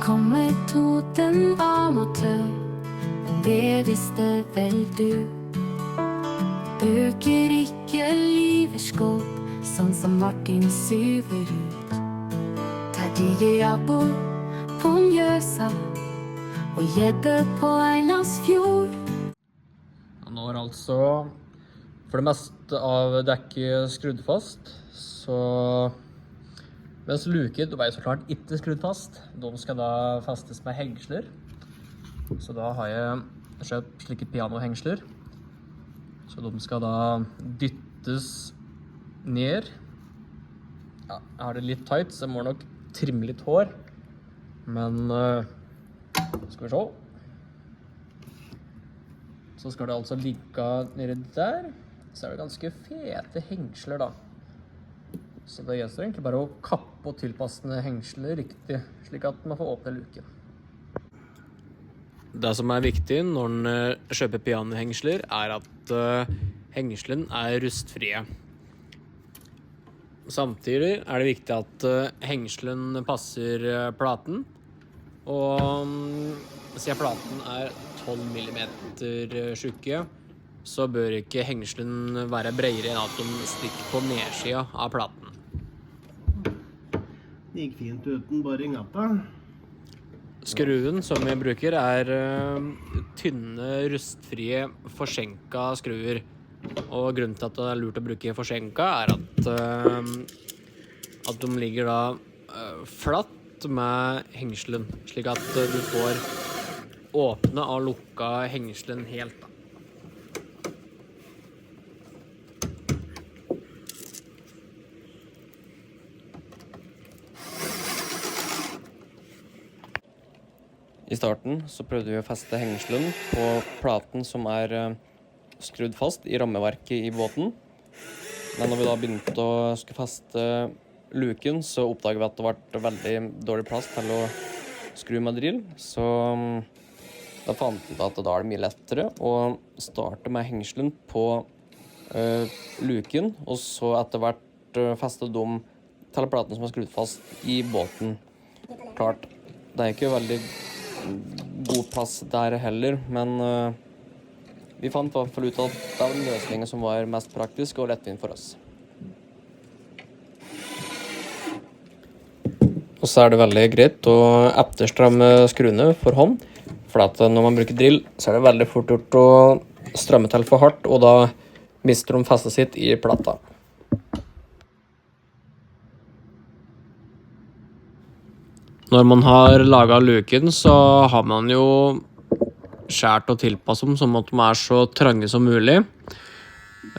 kommer Toten amatør, men det visste vel du. Bruker ikke lyverskåp, sånn som Martin Syverud. Terje jabber på Mjøsa, og gjedde på Eilandsfjord. Nå altså for det meste av dekket skrudd fast, så mens luken er så klart ikke skrudd fast. De skal da festes med hengsler. Så da har jeg kjøpt slike pianohengsler. Så de skal da dyttes ned. Ja, jeg har det litt tight, så jeg må nok trimme litt hår. Men skal vi se. Så skal det altså ligge nede der. Så er det ganske fete hengsler da. Så det gjenstår egentlig bare å kappe og tilpasse hengsler riktig, slik at man får åpne luken. Det som er viktig når man kjøper pianohengsler, er at hengslen er rustfrie. Samtidig er det viktig at hengslen passer platen, og siden platen er 12 mm tjukke, så bør ikke hengslen være bredere enn at de stikker på nedsiden av platen. Det gikk fint uten boring opp. Skruen som jeg bruker er tynne, rustfrie, forsenka skruer. Og grunnen til at det er lurt å bruke forsenka er at de ligger da flatt med hengselen, slik at du får åpne og lukka hengselen helt da. I starten så prøvde vi å feste hengselen på platen som er skrudd fast i rammeverket i båten. Men når vi da begynte å skulle feste luken, så oppdaget vi at det var veldig dårlig plass til å skru med drill. Så da fant vi at da er det mye lettere å starte med hengselen på luken, og så etter hvert feste dem til platen som er skrudd fast i båten. Klart, det er ikke veldig god plass der heller, men vi fant i hvert fall ut at det var den løsningen som var mest praktisk og lettvint for oss. Og så er det veldig greit å etterstramme skruene for hånd, for at når man bruker drill, så er det veldig fort gjort å stramme til for hardt, og da mister de festet sitt i plata. Når man har laget luken, så har man jo skjært og tilpasset dem, sånn at de er så trange som mulig.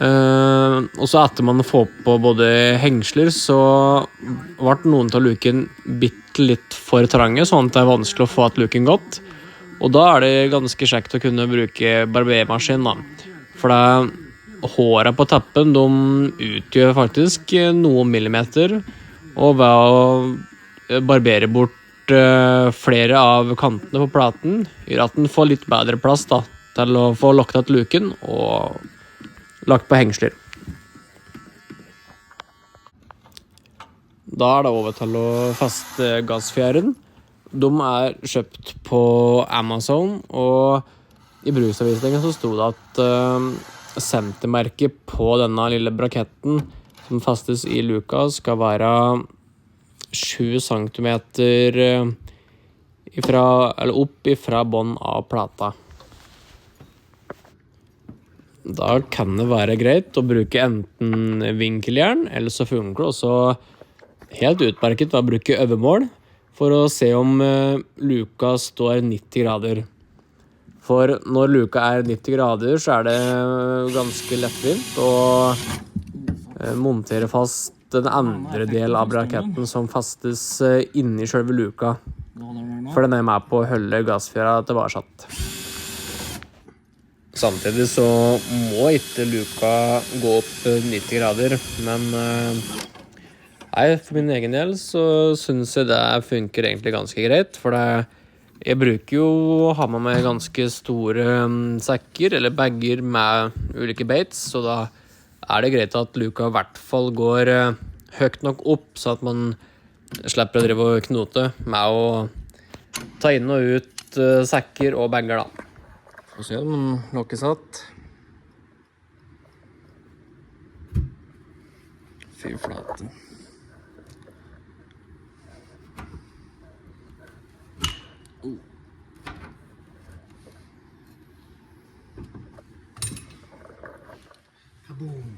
Og så etter man får på både hengsler, så ble noen av luken bitte litt for trange, sånn at det er vanskelig å få at luken godt. Og da er det ganske kjekt å kunne bruke barbermaskin da. For håret på teppen, de utgjør faktisk noen millimeter, og ved å barbere bort flere av kantene på platen gjør at den får litt bedre plass da, til å få lukket luken og lagt på hengsler. Da er det over til å feste gassfjæren. De er kjøpt på Amazon, og i bruksanvisningen så sto det at sentermerket på denne lille braketten som festes i luka skal være 7 centimeter opp ifra bånd av plata. Da kan det være greit å bruke enten vinkeljern, eller så funker det også helt utmerket å bruke øvemål for å se om luka står 90 grader. For når luka er 90 grader, så er det ganske lettvint å montere fast den andre del av braketten som fastes inni selve luka. For den er med på å holde gassfjæra tilbakesatt. Samtidig så må ikke luka gå opp 90 grader, men for min egen del så synes jeg det funker egentlig ganske greit, for jeg bruker jo å ha med meg ganske store sekker eller bagger med ulike baits, så da er det greit at luka i hvert fall går høyt nok opp, så at man slipper å drive og knote med å ta inn og ut sekker og bager da. Få se om lokket satt. Fy flate. Kaboom.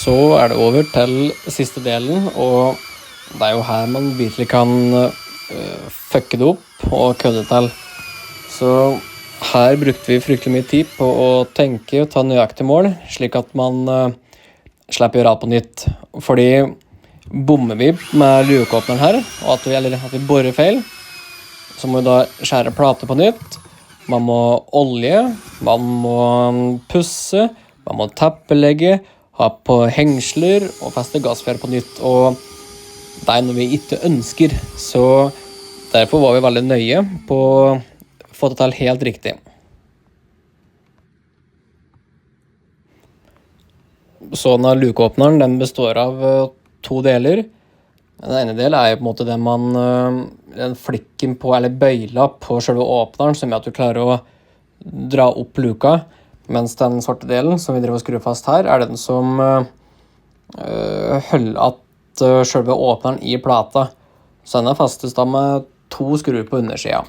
Så det over til siste delen, og det jo her man virkelig kan fucke det opp og kødde til. Så her brukte vi fryktelig mye tid på å tenke og ta nøyaktig mål, slik at man slipper å gjøre alt på nytt. Fordi bommer vi med lukeåpneren her, og at vi borer feil, så må vi da skjære plater på nytt. Man må olje, man må pusse, man må tappelegge, ha på hengsler og feste gassfjær på nytt, og det noe vi ikke ønsker, så derfor var vi veldig nøye på å få det til helt riktig. Så denne lukeåpneren, den består av 2 deler. Den ene del jo på en måte den flikken på, eller bøyla på selve åpneren, som gjør at du klarer å dra opp luka, mens den svarte delen, som vi driver og skrur fast her, den som holder at selve åpneren i plata. Så den fastes da med 2 skruer på undersida.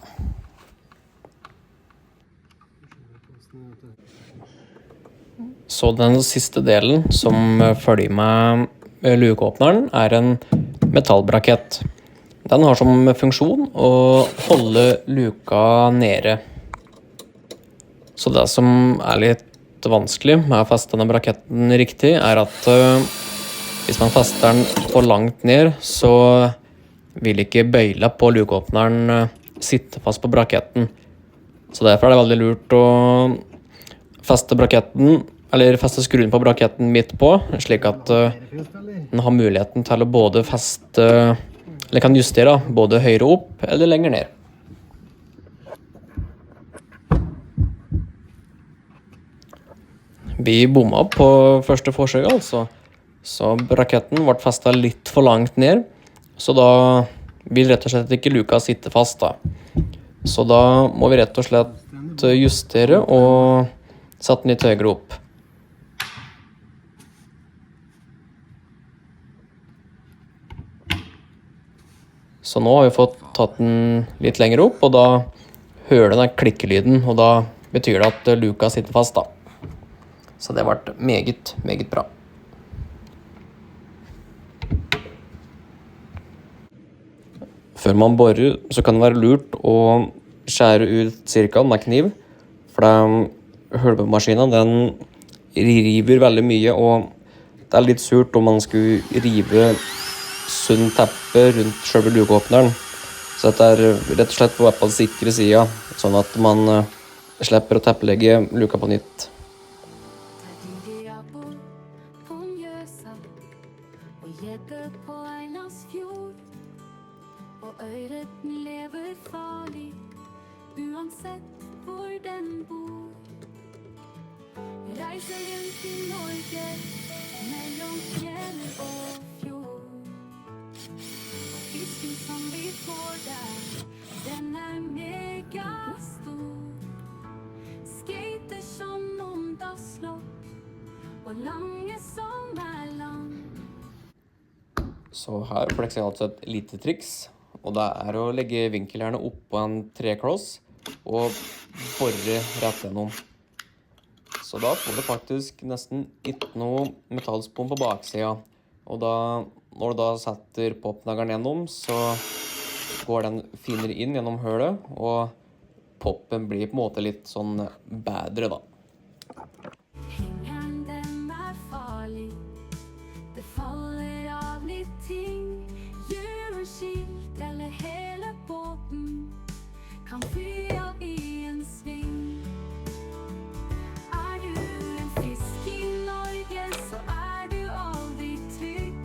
Så den siste delen som følger med lukeåpneren en metallbrakett. Den har som funksjon å holde luka nede. Så det som litt vanskelig med å feste denne braketten riktig, at hvis man fester den for langt ned, så vil ikke bøyla på lukeåpneren sitte fast på braketten. Så derfor det veldig lurt å feste braketten, eller feste skruen på braketten midt på, slik at den har muligheten til å både feste, eller kan justere både høyre opp eller lenger ned. Vi bomma på første forsøk, altså. Så braketten ble festet litt for langt ned, så da vil rett og slett ikke luka sitte fast da. Så da må vi rett og slett justere og sette den litt høyere opp. Så nå har vi fått tatt den litt lenger opp, og da hører den klikkelyden, og da betyr det at luka sitter fast da. Så det ble meget, meget bra. Før man borer, så kan det være lurt å skjære ut cirka med kniv, for hølvemaskinen, den river veldig mye, og det litt surt om man skulle rive sunn teppe rundt selve lukeåpneren. Så dette rett og slett på sikre siden, sånn at man slipper å teppelegge luka på nytt. Uansett hvor den bor. Reiser rundt i Norge, mellom fjell og fjord. Fisken som vi får der, den megastor. Skater som omdagslopp, og lange som lang. Så her flekser jeg altså et lite triks, og det å legge vinkelhjerne opp på en trekloss og borre rett gjennom. Så da får du faktisk nesten ikke noe metallspon på baksida. Og da, når du da setter popnageren gjennom, så går den finere inn gjennom hølet, og poppen blir på en måte litt sånn bedre da. Hengeren den farlig, det faller av litt ting. Gjør en skilt eller hele båten kan fly av i en sving. Du en fisk i Norge, så du aldri trygg.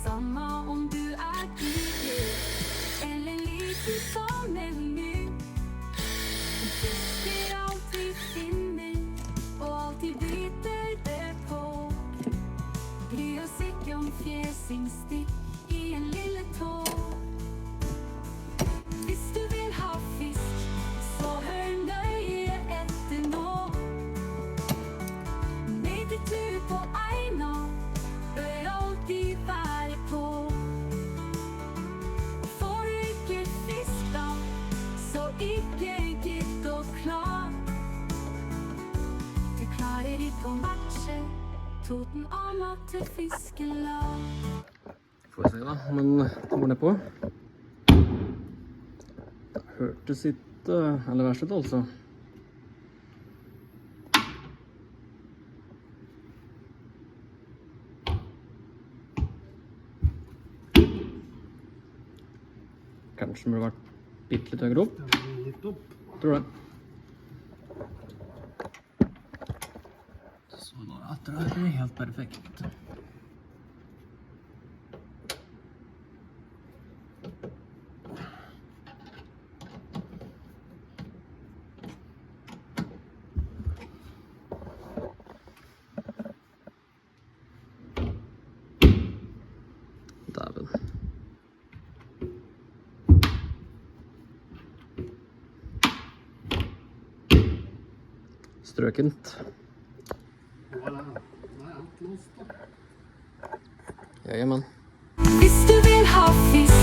Samme om du dyr eller liten som en mygg. Om fjæsingstikk i en lille tå. Hvis du vil ha fisk, så hør nøye etter nå. Med ditt tur på Eina bør alltid være på. Får du ikke fisk da, så ikke gitt å klar. Du klarer ikke å matche Toten og mat til fiskelag. Får vi se da, men det går ned på. Det hørtes ikke aller verst ut altså. Kanskje den burde vært bitte litt høyere opp. Den er litt opp. Tror det. Så da etter det er det helt perfekt. Dæven. Strøkent. Voilà. Nå er alt låst da. Jajamän. Hvis du vil ha fisk,